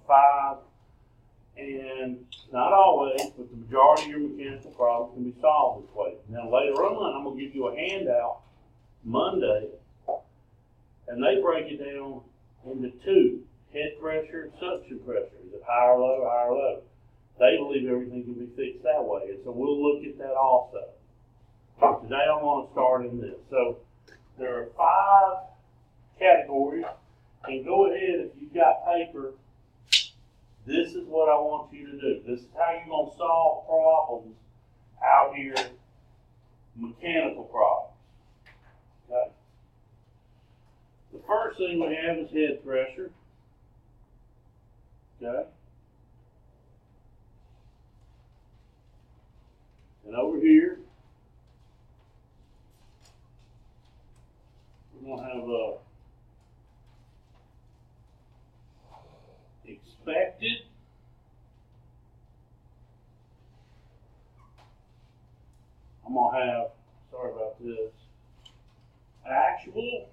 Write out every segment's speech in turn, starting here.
5, and not always, but the majority of your mechanical problems can be solved this way. Now later on, I'm going to give you a handout Monday, and they break it down into 2, head pressure and suction pressure. Is it high or low, high or low? They believe everything can be fixed that way, and so we'll look at that also. Today I want to start in this. So there are 5 categories, and go ahead, if you've got paper, this is what I want you to do. This is how you're going to solve problems out here, mechanical problems. Okay? The first thing we have is head pressure. Okay? And over here, we're going to have a expected I'm going to have, sorry about this, actual,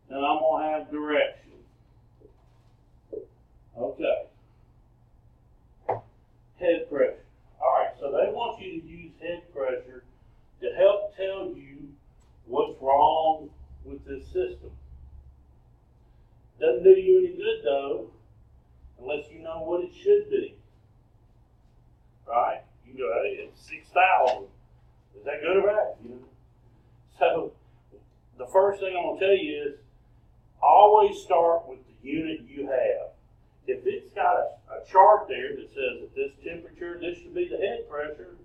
and I'm going to have direction. Okay. Head pressure. All right, so they want you to use head pressure to help tell you what's wrong with this system. Doesn't do you any good, though, unless you know what it should be. Right? You go, hey, it's 6,000. Is that good or bad? You know? So the first thing I'm going to tell you is always start with the unit you have. If it's got a chart there that says at this temperature, this should be the head pressure,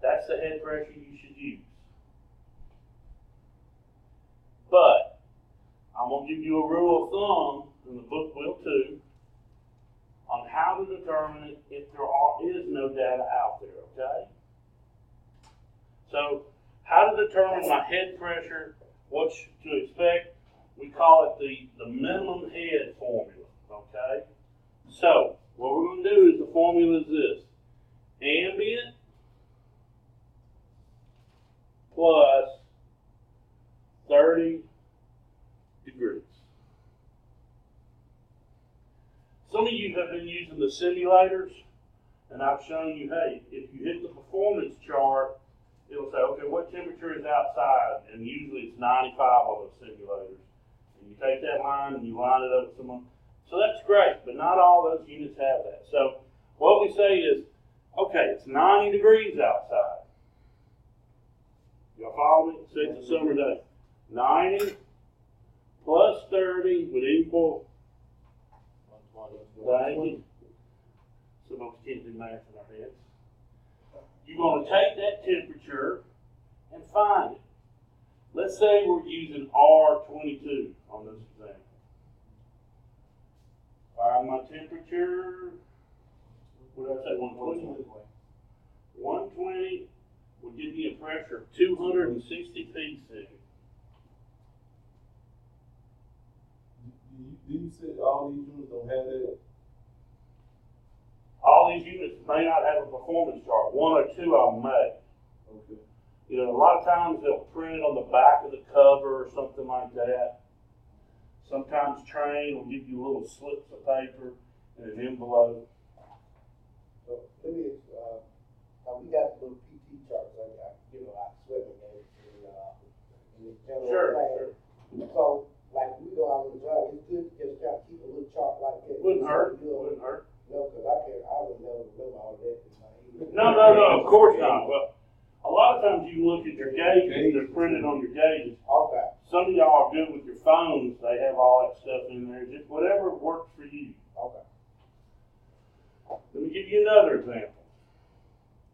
that's the head pressure you should use. But I'm going to give you a rule of thumb, and the book will too, on how to determine it if there is no data out there, okay? So, how to determine my head pressure, what to expect, we call it the minimum head formula, okay? So, what we're going to do is the formula is this. Ambient plus 30 degrees. Some of you have been using the simulators, and I've shown you, hey, if you hit the performance chart, it'll say, okay, what temperature is outside? And usually it's 95 on those simulators. And you take that line and you line it up with someone. So that's great, but not all those units have that. So what we say is, okay, it's 90 degrees outside. Y'all follow me? Say it's a summer day. 90 plus 30 would equal 90. Some of us can't do math in our heads. You're going to take that temperature and find it. Let's say we're using R22 on this example. Find my temperature. What did I say? 120? 120 would give me a pressure of 260 psi. You said all these units don't have that? All these units may not have a performance chart. 1 or 2 of them may. Okay. You know, a lot of times they'll print it on the back of the cover or something like that. Sometimes Train will give you little slips of paper in an envelope. So let me, we got little PT charts, like swimming games in the general Sure. So, like we go out on the job, it's good to just kind of keep a little chart like that. Wouldn't hurt. Wouldn't hurt. No, because I would never remember all that in my head. No, of course not. Well, a lot of times you can look at your gauges, they're printed on your gauges. Okay. Some of y'all are good with your phones, they have all that stuff in there. Just whatever works for you. Okay. Let me give you another example.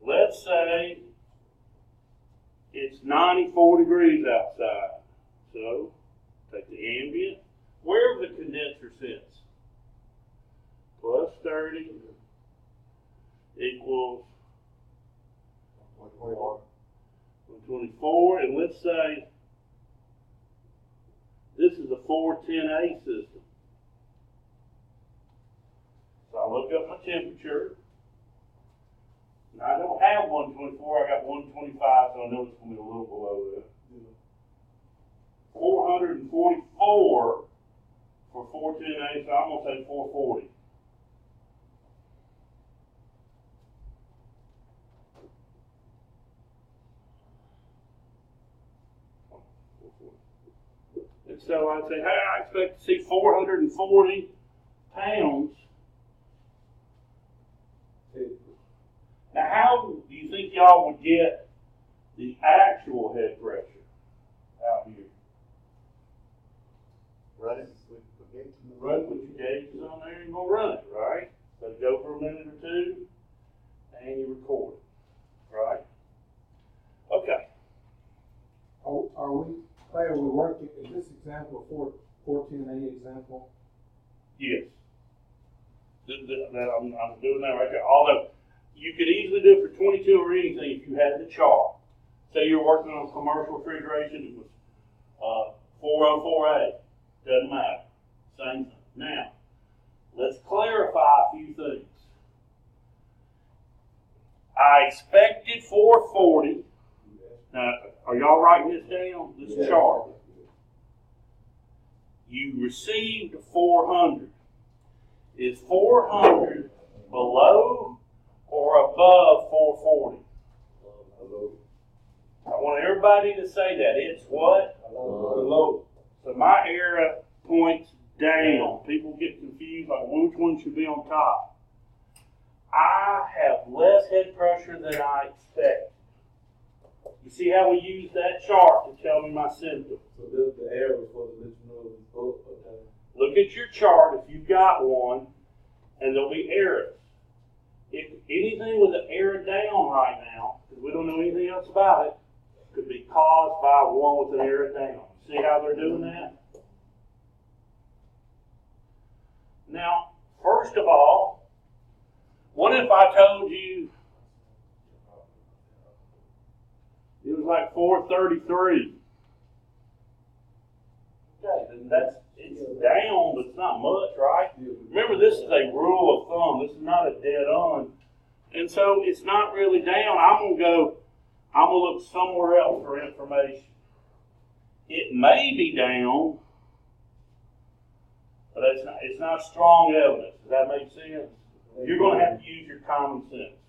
Let's say it's 94 degrees outside. So, take the ambient, wherever the condenser sits, plus 30 equals 124. And let's say this is a 410A system. So I look up my temperature. Now I don't have 124, I got 125, so I know it's going to be a little below that. 444 for 410A, so I'm gonna say 440. And so I'd say, hey, I expect to see 440 pounds. Now, how do you think y'all would get the actual head pressure out here? Run it with gauges. Run with your gauges on there, you're gonna run it, right? So go for a minute or two, and you record it, right? Okay. Are we, Clay, are we working, is this example a 410A example? Yes. That I'm doing that right there. Although you could easily do it for 22 or anything if you had the chart. Say you're working on commercial refrigeration, it was 404A. Doesn't matter. Same thing. Now, let's clarify a few things. I expected 440. Now, are y'all writing this down? This chart. You received 400. Is 400 below or above 440? I want everybody to say that. It's what? Below. So my arrow points down. People get confused like which one should be on top. I have less head pressure than I expect. You see how we use that chart to tell me my symptoms? So this the arrow for the let you know it's both or down. Look at your chart if you've got one, and there'll be arrows. If anything with an arrow down right now, because we don't know anything else about it, could be caused by one with an arrow down. See how they're doing that? Now, first of all, what if I told you it was like 433? Okay, then it's down, but it's not much, right? Remember, this is a rule of thumb. This is not a dead on. And so it's not really down. I'm going to look somewhere else for information. It may be down, but it's not strong evidence. Does that make sense? You're going to have to use your common sense.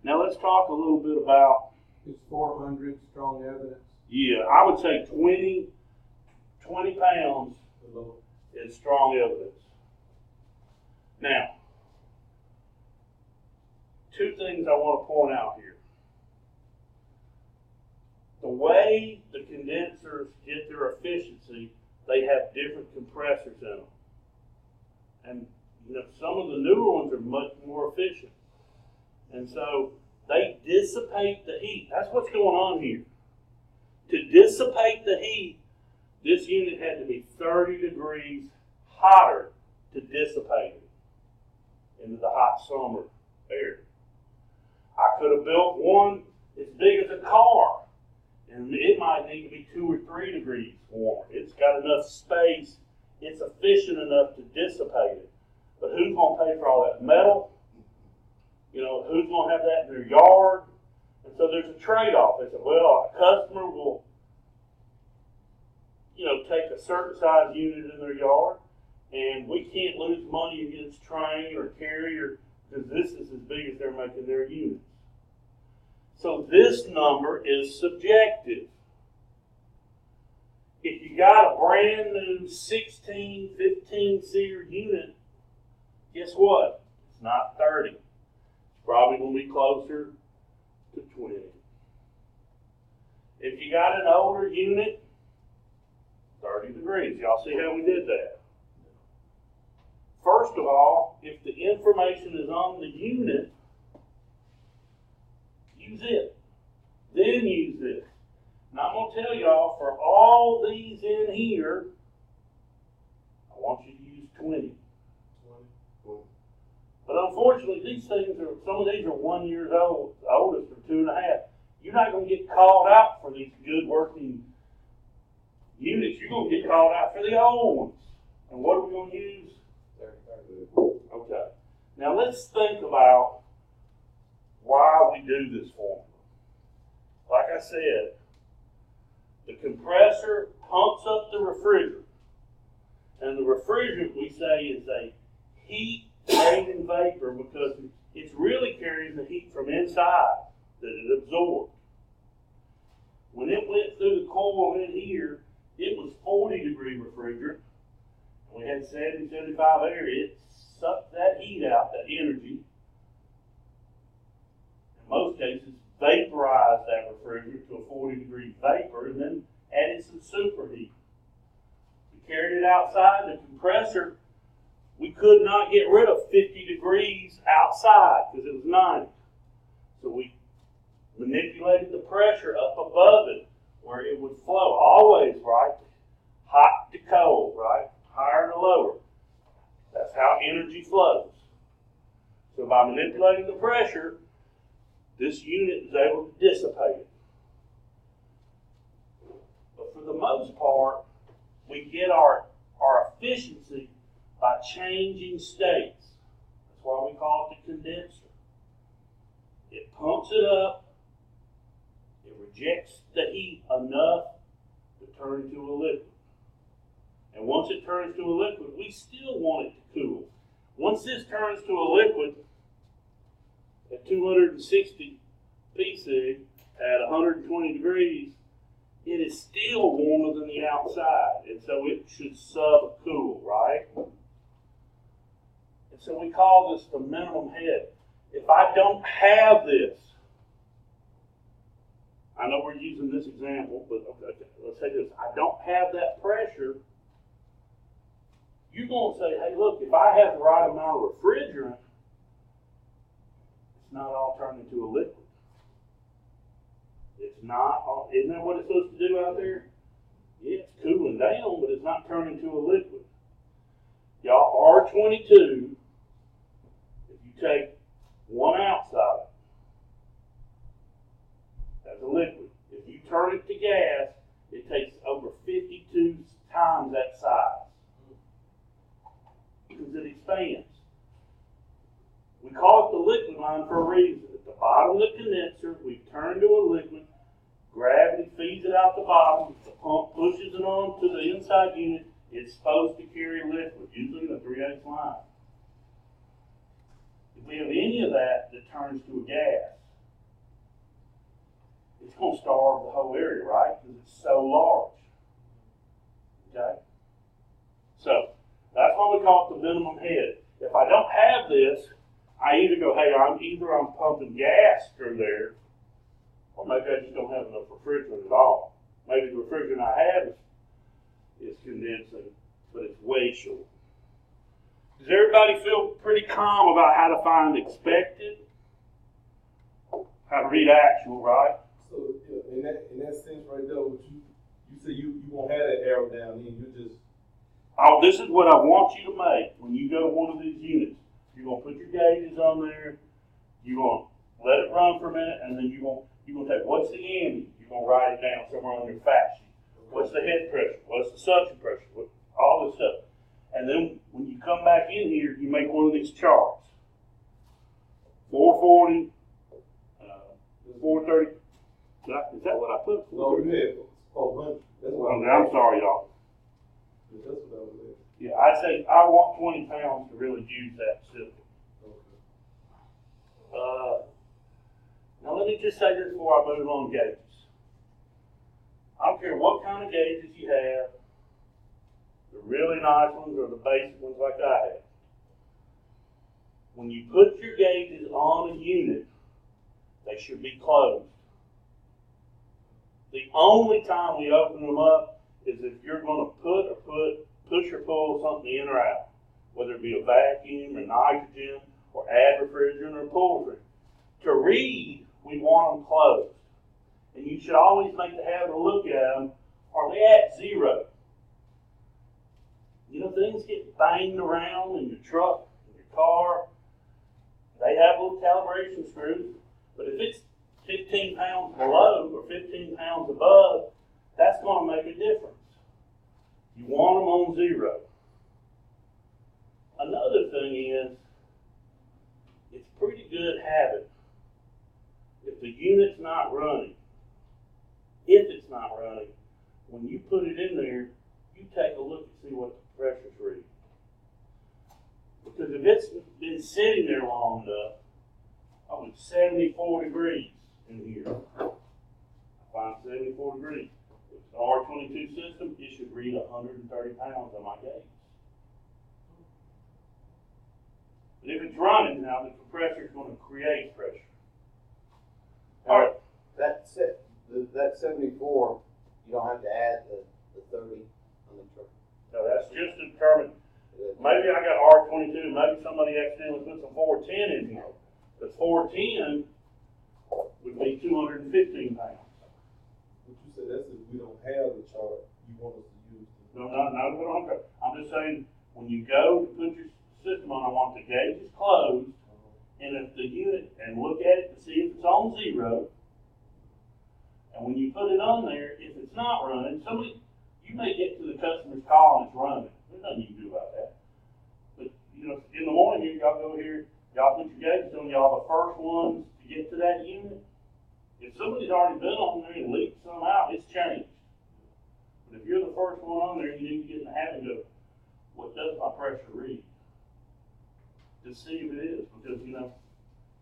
Now let's talk a little bit about... Is 400 strong evidence? Yeah, I would say 20 pounds is strong evidence. Now, two things I want to point out here. The way the condensers get their efficiency, they have different compressors in them. And some of the newer ones are much more efficient. And so they dissipate the heat. That's what's going on here. To dissipate the heat, this unit had to be 30 degrees hotter to dissipate it into the hot summer air. I could have built one as big as a car, and it might need to be 2 or 3 degrees warmer. It's got enough space. It's efficient enough to dissipate it. But who's going to pay for all that metal? Who's going to have that in their yard? And so there's a trade-off. They said, well, a customer will, take a certain size unit in their yard, and we can't lose money against Train or Carrier because this is as big as they're making their units. So this number is subjective. If you got a brand new 16, 15-seater unit, guess what? It's not 30. It's probably going to be closer to 20. If you got an older unit, 30 degrees. Y'all see how we did that? First of all, if the information is on the unit, use it. Then use this. Now I'm going to tell y'all, for all these in here, I want you to use 20. But unfortunately, some of these are 1 year old. The oldest are 2.5. You're not going to get called out for these good working units. You're going to get called out for the old ones. And what are we going to use? 30. Okay. Now let's think about why we do this formula. Like I said, the compressor pumps up the refrigerant. And the refrigerant, we say, is a heat-laden vapor because it's really carrying the heat from inside that it absorbed. When it went through the coil in here, it was 40-degree refrigerant. We had 70, 75 air. It sucked that heat out, that energy. In most cases, vaporized that refrigerant to a 40-degree vapor and then added some superheat. We carried it outside. The compressor, we could not get rid of 50 degrees outside because it was 90. So we manipulated the pressure up above it where it would flow. Always, right? Hot to cold, right? Higher to lower. That's how energy flows. So by manipulating the pressure, this unit is able to dissipate it. But for the most part, we get our efficiency by changing states. That's why we call it the condenser. It pumps it up. It rejects the heat enough to turn into a liquid. And once it turns to a liquid, we still want it to cool. Once this turns to a liquid at 260 psi at 120 degrees, it is still warmer than the outside. And so it should subcool, right? And so we call this the minimum head. If I don't have this, I know we're using this example, but okay, let's say this. I don't have that pressure. You're going to say, hey, look, if I have the right amount of refrigerant, it's not all turned into a liquid. It's not all, isn't that what it's supposed to do out there? Yeah, it's cooling down, but it's not turning into a liquid. Y'all, R22, if you take 1 ounce of it, that's a liquid. If you turn it to gas, it takes over 52 times that size. Because it expands. We call it the liquid line for a reason. At the bottom of the condenser, we've turned to a liquid. Gravity feeds it out the bottom. The pump pushes it on to the inside unit. It's supposed to carry liquid, usually in a 3/8 line. If we have any of that that turns to a gas, it's going to starve the whole area, right? Because it's so large. Okay? So, that's why we call it the minimum head. If I don't have this, I either go, hey, I'm pumping gas through there, or maybe I just don't have enough refrigerant at all. Maybe the refrigerant I have is condensing, but it's way short. Does everybody feel pretty calm about how to find expected? How to read actual, right? So in that sense right there, what you say you won't have that arrow down then, you just. Oh, this is what I want you to make when you go to one of these units. You're going to put your gauges on there. You're going to let it run for a minute, and then you're going to take what's the ambient. You're going to write it down somewhere on your fact sheet. What's the head pressure? What's the suction pressure? All this stuff. And then when you come back in here, you make one of these charts. 440, 430. Is that what I put? No, you had 400. That's what I'm sorry, y'all. That's what I was at. Yeah, I'd say I want 20 pounds to really use that system. Okay. Now let me just say this before I move on gauges. I don't care what kind of gauges you have, the really nice ones or the basic ones like I have. When you put your gauges on a unit, they should be closed. The only time we open them up is if you're going to push or pull something in or out, whether it be a vacuum or nitrogen or add refrigerant or pull refrigerant. To read, we want them closed. And you should always make the habit to look at them. Are they at 0? You know, things get banged around in your truck, in your car. They have little calibration screws. But if it's 15 pounds below or 15 pounds above, that's going to make a difference. You want them on 0. Another thing is, it's a pretty good habit. If the unit's not running, when you put it in there, you take a look and see what the pressure's reading. Because if it's been sitting there long enough, oh, it's 74 degrees in here. I find 74 degrees. If it's an R22 system, it should read 130 pounds on my gauge. But if it's running now, the compressor's going to create pressure. All right. That's it. That 74, you don't have to add the 30 on the truck. So that's just to determine. Maybe I got R22, maybe somebody accidentally put some 410 in here. The 410 would be 215 pounds. But you said that's if we don't have the chart, you want us to use it. No, I'm just saying, when you go to put your system on, I want the gauges closed, and if the unit, and look at it to see if it's on zero, and when you put it on there, if it's not running, you may get to the customer's call and it's running. There's nothing you can do about that. But, you know, in the morning, y'all go here, y'all put your gauges on, y'all the first ones to get to that unit. If somebody's already been on there and leaked some out, it's changed. But if you're the first one on there, you need to get in the habit of, what does my pressure read? To see if it is, because, you know,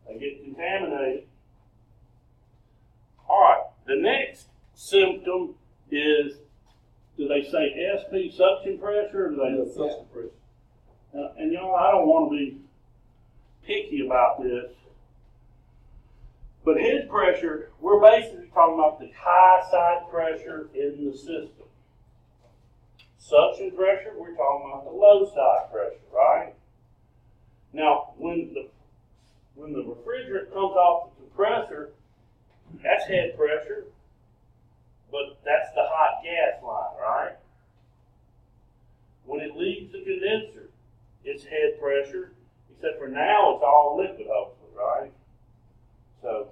they get contaminated. All right, the next symptom is, do they say SP suction pressure, or do they? Yeah, suction pressure. And you know, I don't want to be picky about this, but head pressure, we're basically talking about the high side pressure in the system. Suction pressure, we're talking about the low side pressure, right? Now, when the refrigerant comes off the compressor, that's head pressure, but that's the hot gas line, right? When it leaves the condenser, it's head pressure, except for now it's all liquid, hopefully, right? So,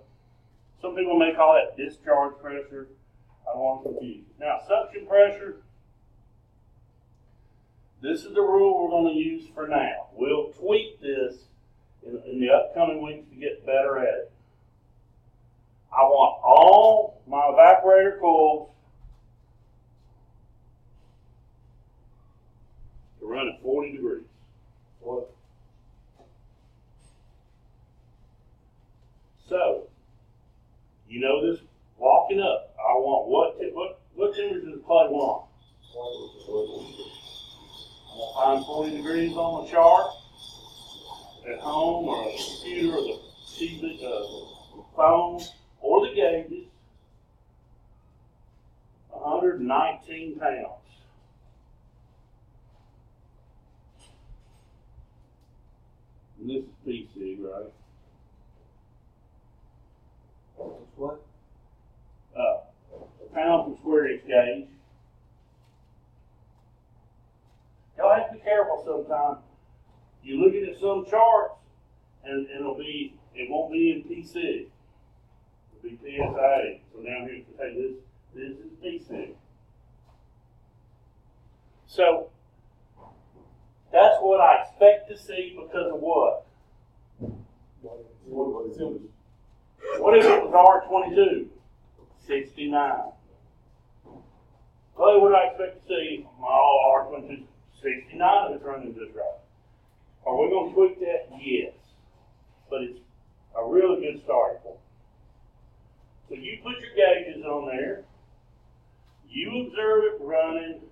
some people may call that discharge pressure. I don't want to confuse. Now, suction pressure, this is the rule we're going to use for now. We'll tweak this in the upcoming weeks to get better at it. I want all my evaporator coils to run at 40 degrees. What? So, you know this, walking up, I want what temperature does the plug want? I'm going to find 40 degrees on the chart at home or a computer or the TV, phone or the gauges. 119 pounds. And this is PC, right? It's what? Pound per square inch gauge. Y'all have to be careful sometimes. You look at some charts and it won't be in PC. It'll be PSA. So down here, hey, this is PC. So that's what I expect to see because of what? What is it? What if it was R22? 69. Well, what do I expect to see? My R22 69 if it's running just right. Are we going to tweak that? Yes. But it's a really good starting point. So you put your gauges on there. You observe it running.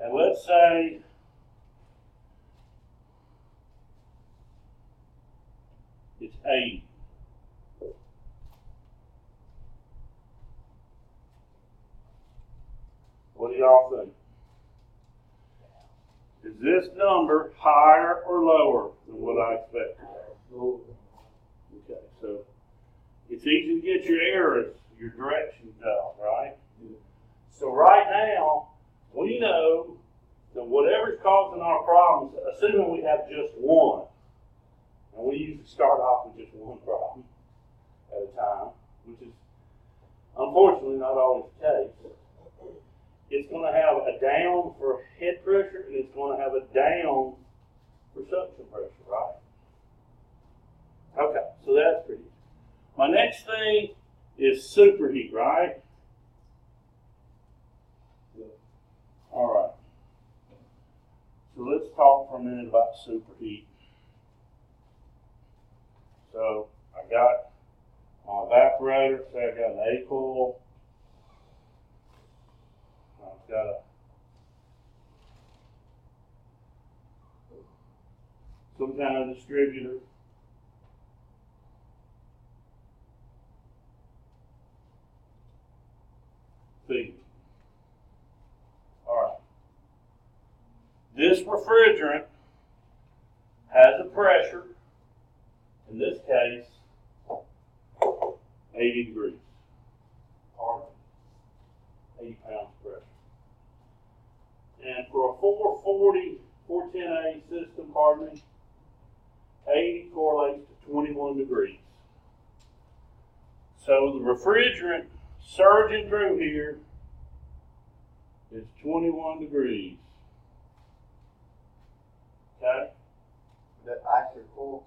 And let's say it's 80. What do y'all think? Is this number higher or lower than what I expected? Lower. Okay, so it's easy to get your errors, your directions out, right? Yeah. So right now, we know that whatever's causing our problems, assuming we have just one, and we usually start off with just one problem at a time, which is unfortunately not always the case. It's going to have a down for head pressure, and it's going to have a down for suction pressure, right? Okay, so that's pretty easy. My next thing is superheat, right? talk for a minute about superheat. So I got my evaporator, say I got an A coil. I've got some kind of distributor. Feed. Alright. This refrigerant has a pressure, in this case, 80 degrees. Pardon me. 80 pounds of pressure. And for a 440, 410A system, pardon me, 80 correlates to 21 degrees. So the refrigerant surging through here is 21 degrees. Okay? That ice or cool?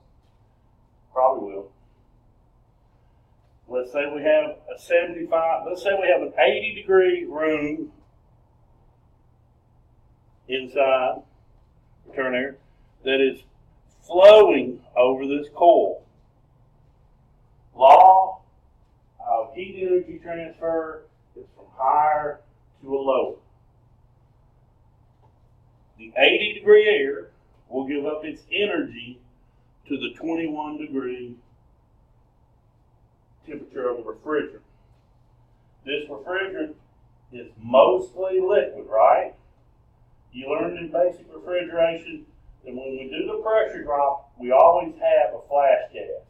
Probably will. Let's say we have a 75, let's say we have an 80 degree room inside, return air, that is flowing over this coil. Law of heat energy transfer is from higher to a lower. The 80 degree air will give up its energy to the 21 degree temperature of the refrigerant. This refrigerant is mostly liquid, right? You learned in basic refrigeration that when we do the pressure drop, we always have a flash gas,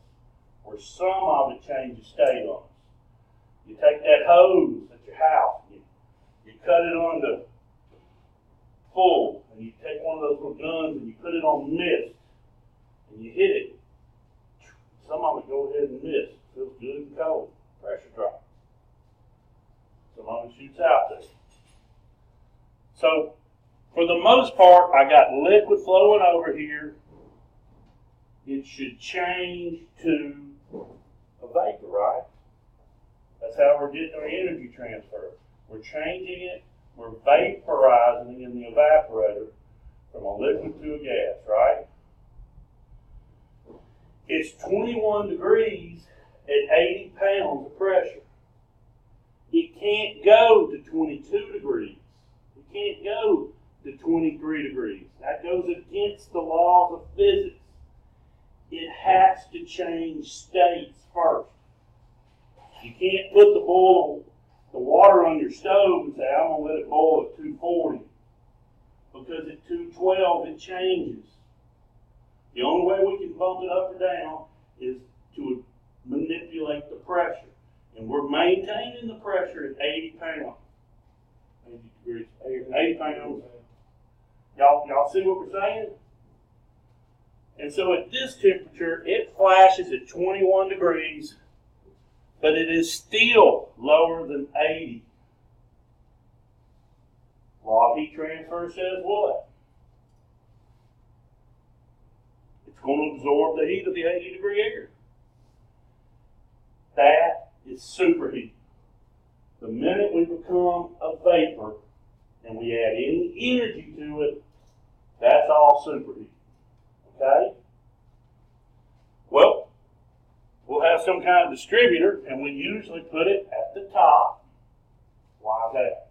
where some of it changes state on us. You take that hose at your house, you cut it on the full, and you take one of those little guns and you put it on mist, and you hit it. Some of it go ahead and miss. Feels good and cold. Pressure drop. Some of it shoots out there. So, for the most part, I got liquid flowing over here. It should change to a vapor, right? That's how we're getting our energy transfer. We're changing it. We're vaporizing in the evaporator from a liquid to a gas, right? It's 21 degrees at 80 pounds of pressure. It can't go to 22 degrees. It can't go to 23 degrees. That goes against the laws of physics. It has to change states first. You can't put the water on your stove and say, I'm going to let it boil at 240. Because at 212 it changes. The only way we can bump it up or down is to manipulate the pressure. And we're maintaining the pressure at 80 pounds. 80 degrees, 80 pounds. Y'all see what we're saying? And so at this temperature, it flashes at 21 degrees, but it is still lower than 80. Law of heat transfer says what? It's going to absorb the heat of the 80 degree air. That is superheat. The minute we become a vapor and we add any energy to it, that's all superheat. Okay? Well, we'll have some kind of distributor, and we usually put it at the top. Why is that?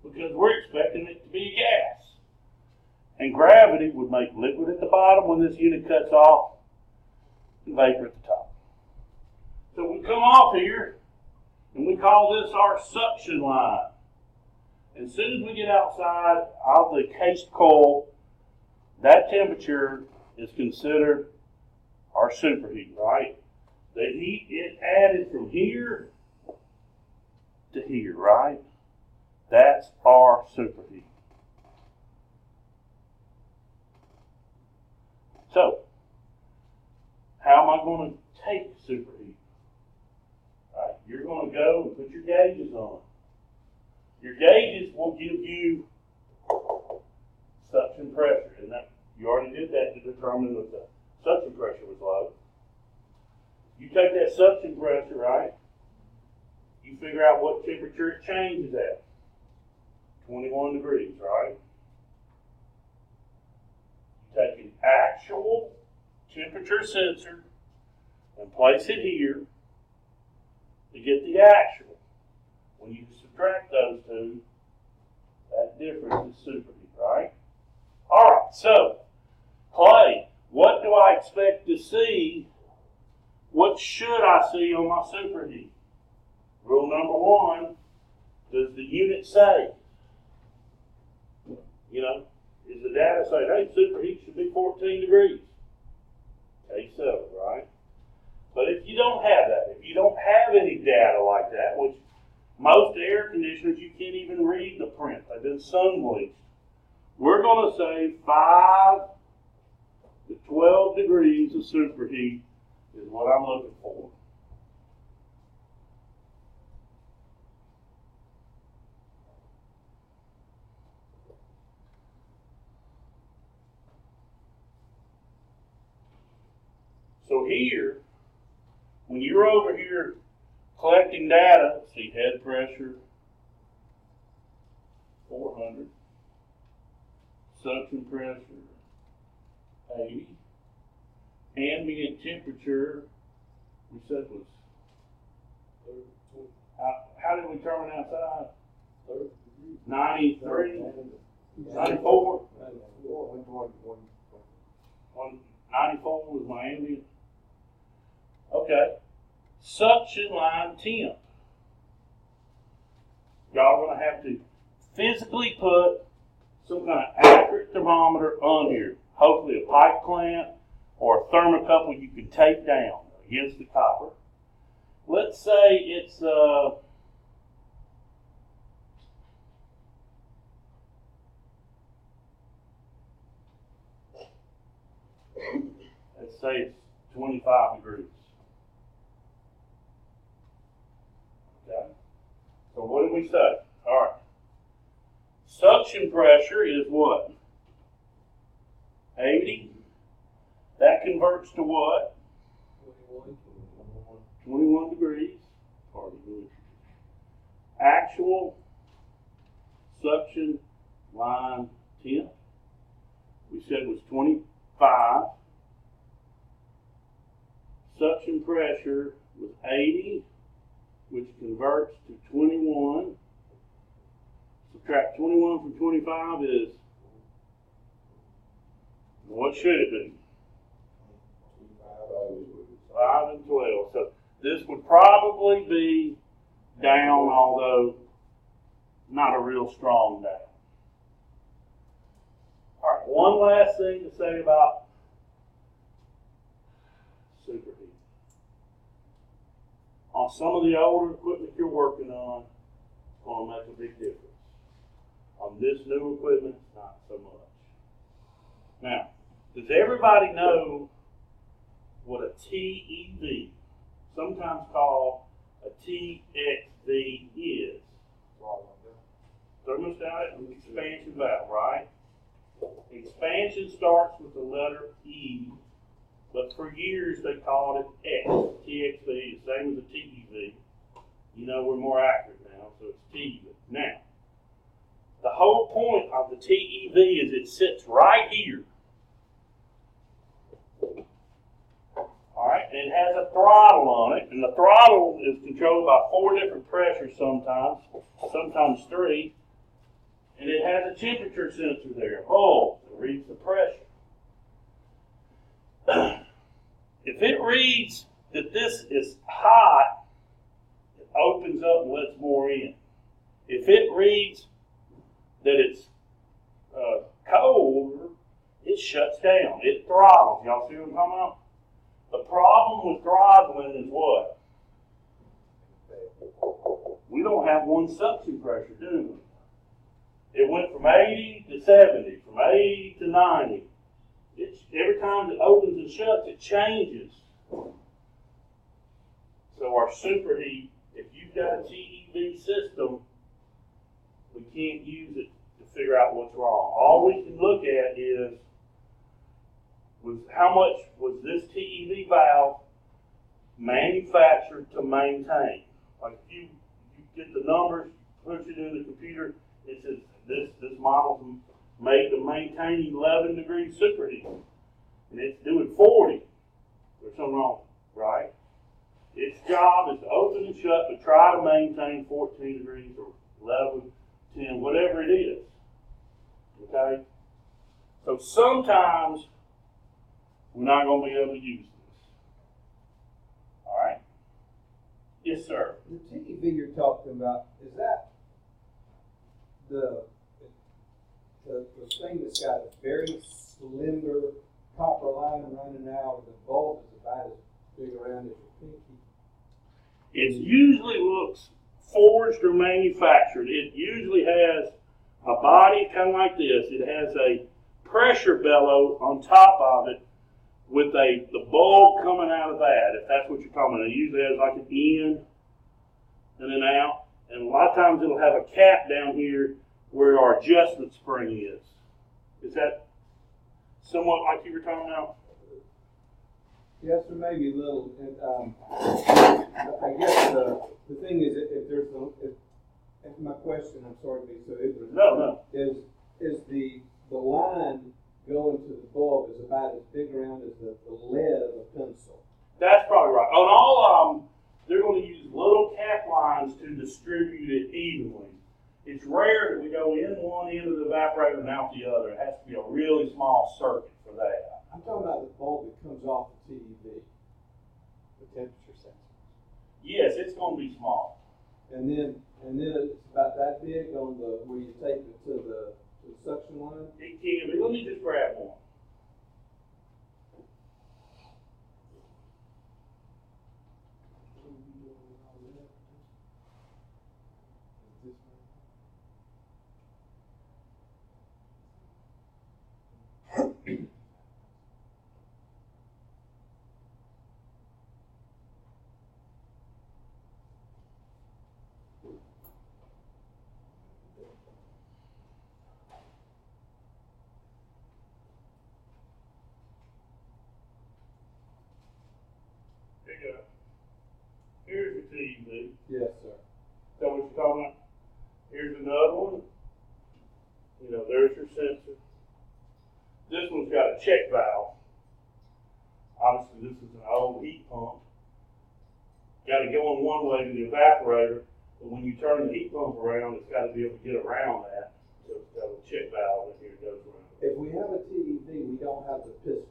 Because we're expecting it to be a gas. And gravity would make liquid at the bottom when this unit cuts off, and vapor at the top. So we come off here, and we call this our suction line. As soon as we get outside of the cased coil, that temperature is considered our superheat, right? The heat is added from here to here, right? That's our superheat. So, how am I going to take superheat? Right, you're going to go and put your gauges on. Your gauges will give you suction pressure, and that you already did that to determine that the suction pressure was low. You take that suction pressure, right? You figure out what temperature it changes at. 21 degrees, right? You take an actual temperature sensor and place it here to get the actual. When you subtract those two, that difference is superheat, right? All right, so, Clay, what do I expect to see? What should I see on my superheat? Rule number one, does the unit say? You know, is the data say, hey, superheat should be 14 degrees? Case so, right? But if you don't have that, if you don't have any data like that, which most air conditioners, you can't even read the print. They've been sun bleached. We're going to say 5 to 12 degrees of superheat is what I'm looking for. So here, when you're over here collecting data, see head pressure, 400, suction pressure, 80, ambient temperature, we said was, how did we determine outside? 93, 94? 94 was my ambient. Okay. Suction line temp. Y'all are going to have to physically put some kind of accurate thermometer on here. Hopefully a pipe clamp or a thermocouple you can tape down against the copper. Let's say it's let's say it's 25 degrees. Okay. So what did we say? All right. Suction pressure is what? 80. That converts to what? 21 degrees. Pardon me. Actual suction line temp, we said was 25. Suction pressure was 80, which converts to 21. Subtract 21 from 25 is, what should it be? 5 and 12. So this would probably be down, although not a real strong down. All right, one last thing to say about superheat. On some of the older equipment you're working on, it's going to make a big difference. On this new equipment, not so much. Now, does everybody know what a TEV, sometimes called a TXV, is? Thermostatic expansion valve, right? Expansion starts with the letter E, but for years they called it X, TXV, same as a TEV. You know, we're more accurate now, so it's TEV. Now, the whole point of the TEV is it sits right here. All right, and it has a throttle on it, and the throttle is controlled by 4 different pressures sometimes 3, and it has a temperature sensor there, to read the pressure. If it reads that this is hot, it opens up and lets more in. If it reads that it's cold, it shuts down. It throttles. Y'all see what I'm talking about? The problem with throttling is what? We don't have one suction pressure, do we? It went from 80 to 70, from 80 to 90. Every time it opens and shuts, it changes. So our superheat, if you've got a TEV system, we can't use it to figure out what's wrong. All we can look at is how much was this TEV valve manufactured to maintain. Like if you get the numbers, push it in the computer, it says this model's made to maintain 11 degrees superheat, and it's doing 40. There's something wrong, right? Its job is to open and shut to try to maintain 14 degrees or 11, 10, whatever it is. Okay? So sometimes we're not going to be able to use this. All right? Yes, sir. The TEV you're talking about, is that the thing that's got a very slender copper line running out, and the bulb is about as big around as your pinky? It usually looks forged or manufactured. It usually has a body kind of like this. It has a pressure bellow on top of it with the bulb coming out of that, if that's what you're talking about. It usually has like an in and then out. And a lot of times it'll have a cap down here where our adjustment spring is. Is that somewhat like you were talking about? Yes, or maybe a little. And, I guess the thing is, if there's if my question, I'm sorry to be so ignorant. No. Is the line going to the bulb is about as big around as the lead of a pencil? That's probably right. On all of them, they're going to use little cap lines to distribute it evenly. It's rare that we go in one end of the evaporator and out the other. It has to be a really small circuit for that. I'm talking about the bulb that comes off the TEV. The temperature sensor. Yes, it's going to be small. And then it's about that big on the where you take it to the suction line. It can be. Let me just grab one. Here you go. Here's your TV. Yes, sir. Is that what you're talking about? Here's another one. There's your sensor. This one's got a check valve. Obviously, this is an old heat pump. Got to go in one way to the evaporator, but when you turn the heat pump around, it's got to be able to get around that. So it's got a check valve in here that goes around. If we have a TEV, we don't have the piston.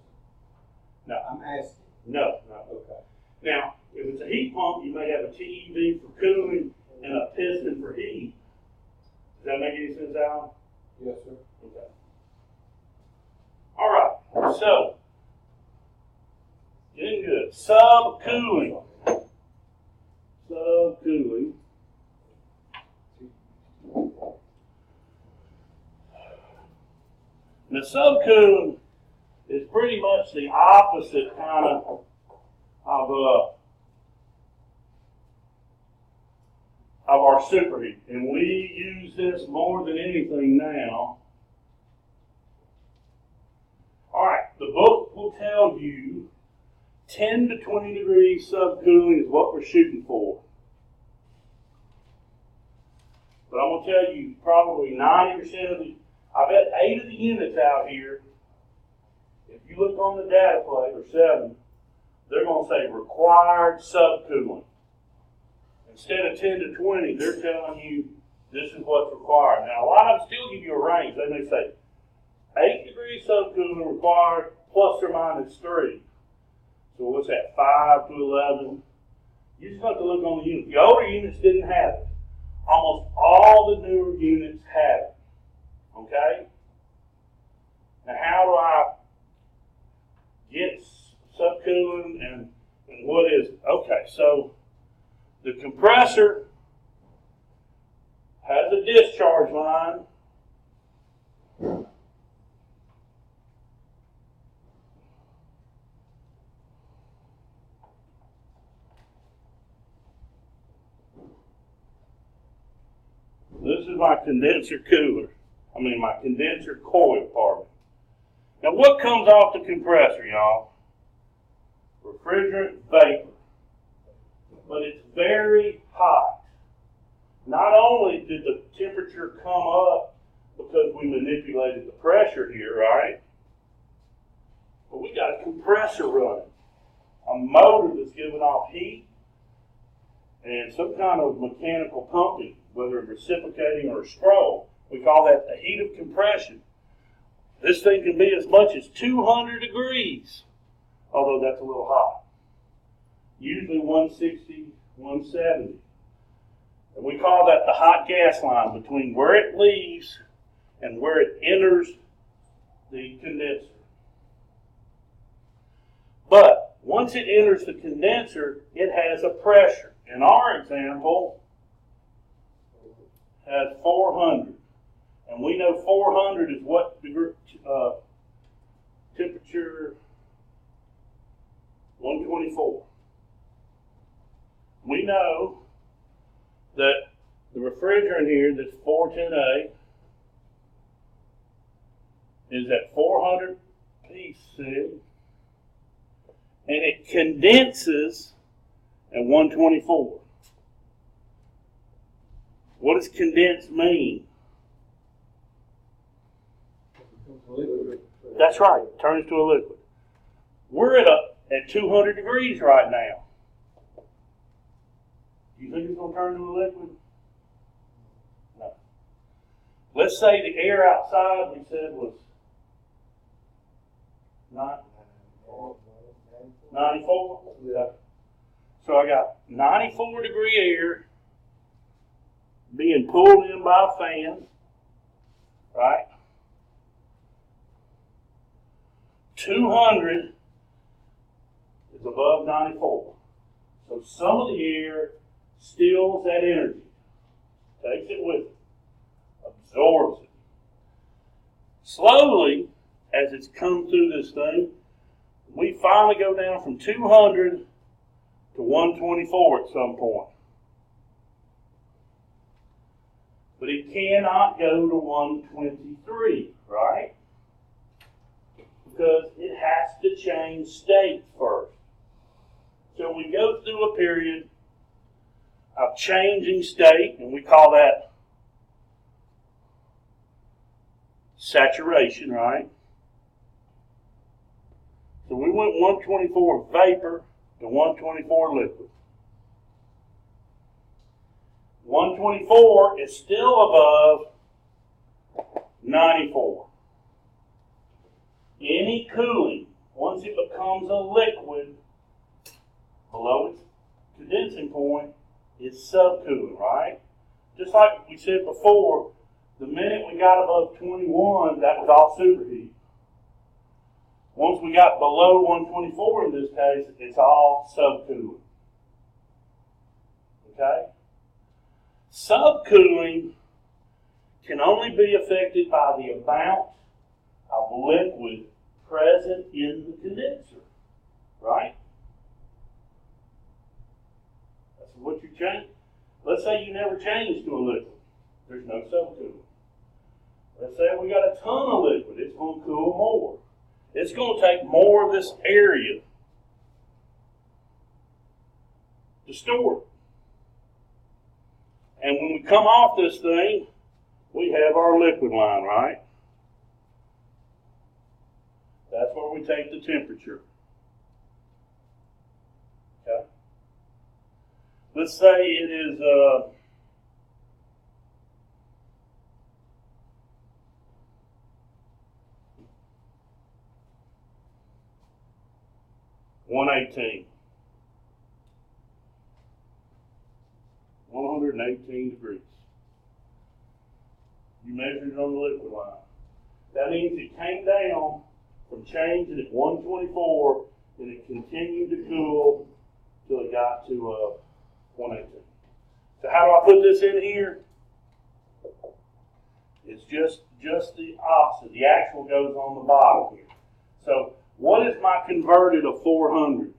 No. I'm asking. No. Okay. Now, if it's a heat pump, you may have a TEV for cooling and a piston for heat. Does that make any sense, Alan? Yes, sir. Okay. All right. So, getting good. Subcooling. Subcooling. Now, subcooling is pretty much the opposite kind of our superheat, and we use this more than anything now. All right, the book will tell you 10 to 20 degrees subcooling is what we're shooting for. But I'm going to tell you, probably 90% of the, I bet 8 of the units out here, if you look on the data plate, or 7, they're going to say required subcooling. Instead of 10 to 20, they're telling you this is what's required. Now, a lot of them still give you a range. They may say 8 degrees subcooling required plus or minus 3. So what's that, 5 to 11? You just have to look on the unit. The older units didn't have it. Almost all the newer units have it. Okay? Now, how do I get subcooling and what is it? Okay, so the compressor has a discharge line. This is my condenser cooler. My condenser coil, pardon. Now what comes off the compressor, y'all? Refrigerant vapor. But it's very hot. Not only did the temperature come up because we manipulated the pressure here, right? But we got a compressor running, a motor that's giving off heat, and some kind of mechanical pumping, whether it's reciprocating or a scroll. We call that the heat of compression. This thing can be as much as 200 degrees, although that's a little hot. Usually 160, 170. And we call that the hot gas line between where it leaves and where it enters the condenser. But once it enters the condenser, it has a pressure. In our example, has 400. And we know 400 is what degree, temperature? 124. We know that the refrigerant here, that's 410A, is at 400 pC, and it condenses at 124. What does condense mean? That's right, turns to a liquid. We're at 200 degrees right now. Do you think it's going to turn to a liquid? No. Let's say the air outside, we said, was 94? Yeah. So I got 94 degree air being pulled in by a fan, right? 200 is above 94. So some of the air steals that energy, takes it with it, absorbs it. Slowly, as it's come through this thing, we finally go down from 200 to 124 at some point. But it cannot go to 123, right? Because it has to change state first. So we go through a period of changing state, and we call that saturation, right? So we went 124 vapor to 124 liquid. 124 is still above 94. Any cooling, once it becomes a liquid below its condensing point, is subcooling, right? Just like we said before, the minute we got above 21, that was all superheat. Once we got below 124 in this case, it's all subcooling. Okay? Subcooling can only be affected by the amount of liquid present in the condenser, right? That's what you change. Let's say you never change to a liquid. There's no subcooling. Let's say we got a ton of liquid. It's going to cool more. It's going to take more of this area to store it. And when we come off this thing, we have our liquid line, right? That's where we take the temperature. Okay? Let's say it is 118. 118 degrees. You measured it on the liquid line. That means it came down from changing at 124 and it continued to cool till it got to 118. So how do I put this in here? It's just the opposite. The actual goes on the bottom here. So what is my converted of 400?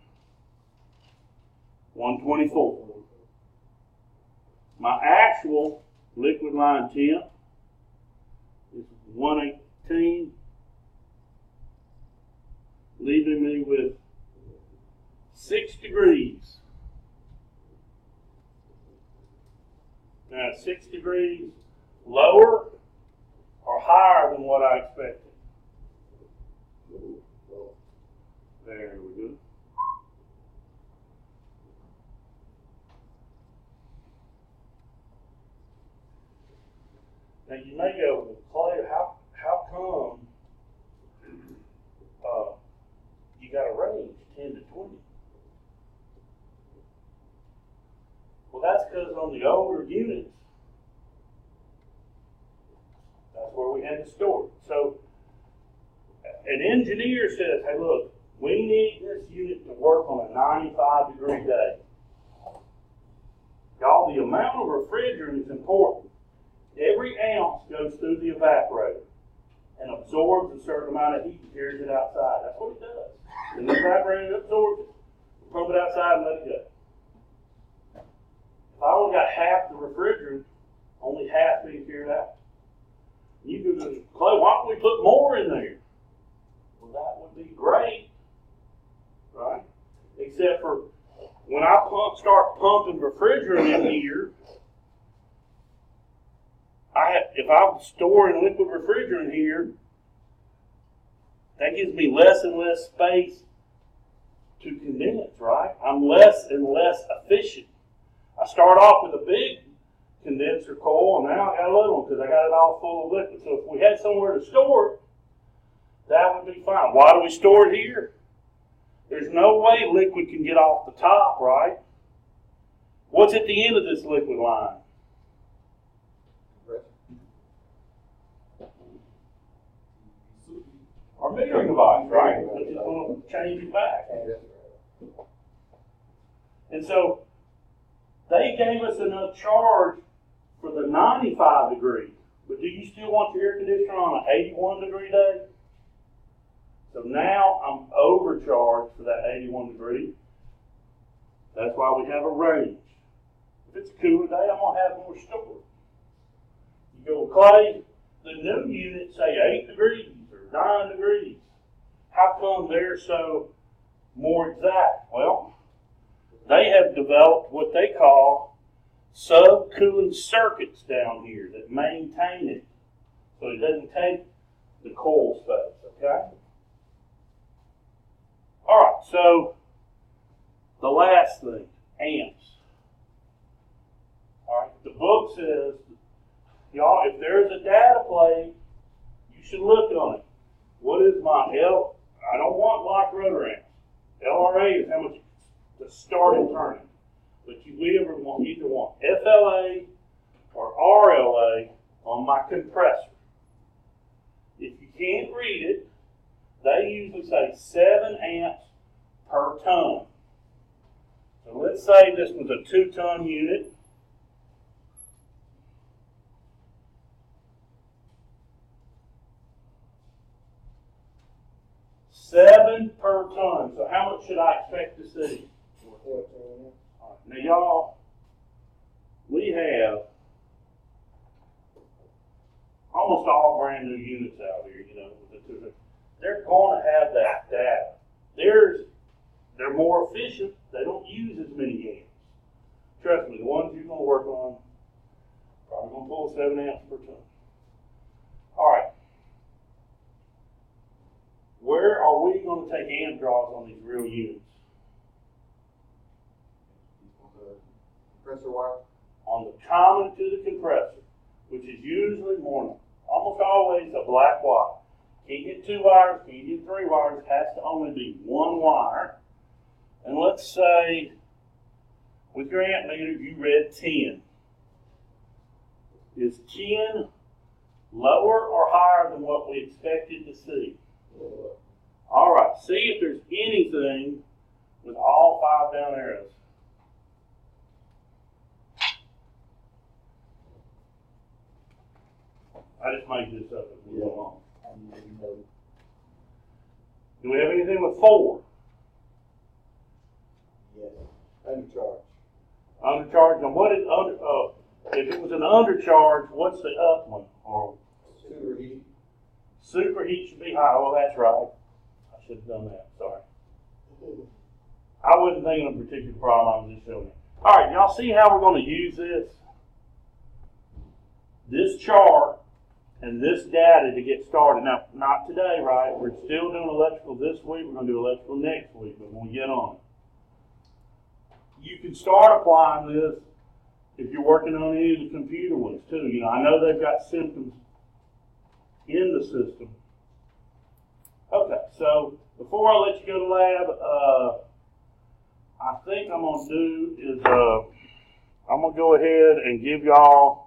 124. My actual liquid line temp is 118, leaving me with 6 degrees. Now 6 degrees lower or higher than what I expected? There we go. Now you may go, Clay, how come you got a range 10 to 20? Well, that's because on the older units, that's where we had to store it. So an engineer says, hey, look, we need this unit to work on a 95-degree day. Y'all, the amount of refrigerant is important. Every ounce goes through the evaporator and absorbs a certain amount of heat and carries it outside. That's what it does. And the evaporator absorbs it, pump it outside and let it go. If I only got half the refrigerant, only half being carried out. You could say, Clay, why don't we put more in there? Well, that would be great, right? Except for when I start pumping refrigerant in here, if I'm storing liquid refrigerant here, that gives me less and less space to condense, right? I'm less and less efficient. I start off with a big condenser coil, and now I got a little one because I got it all full of liquid. So if we had somewhere to store it, that would be fine. Why do we store it here? There's no way liquid can get off the top, right? What's at the end of this liquid line? Our metering device, right? Which is going to change it back. And so they gave us enough charge for the 95 degree, but do you still want your air conditioner on an 81 degree day? So now I'm overcharged for that 81 degree. That's why we have a range. If it's a cooler day, I'm going to have more stored. You go, Clay, the new units say 8 degrees or 9 degrees. How come they're so more exact? Well, they have developed what they call sub-cooling circuits down here that maintain it so it doesn't take the coil space, okay? All right, so the last thing, amps. All right, the book says, y'all, if there's a data plate, you should look on it. What is my L? I don't want lock rotor amps. LRA is how much to start and turn it. But we ever want either one FLA or RLA on my compressor. If you can't read it, they usually say 7 amps per ton. So let's say this was a 2-ton unit. $7 per ton. So how much should I expect to see? Now, y'all, we have almost all brand new units out here, you know. They're going to have that data. They're more efficient. They don't use as many amps. Trust me, the ones you're going to work on probably going to pull 7 amps per ton. All right. Where are we going to take amp draws on these real units? Compressor wire? On the common to the compressor, which is usually almost always a black wire. Can't get 2 wires, can't get 3 wires, it has to only be 1 wire. And let's say with your amp meter you read 10. Is 10 lower or higher than what we expected to see? All right, see if there's anything with all 5 down arrows. I just made this up as we go along. Do we have anything with 4? Yes. Undercharge. Undercharge. And what is under? If it was an undercharge, what's the up one? Or Superheat. superheat should be high. Well, that's right. I should have done that. Sorry. I wasn't thinking of a particular problem. I was just showing you. All right, y'all see how we're going to use this? This chart and this data to get started. Now, not today, right? We're still doing electrical this week. We're going to do electrical next week, but when we get on it. You can start applying this if you're working on any of the computer ones too. You know, I know they've got symptoms in the system. Okay, so before I let you go to lab, I think I'm going to do is I'm going to go ahead and give y'all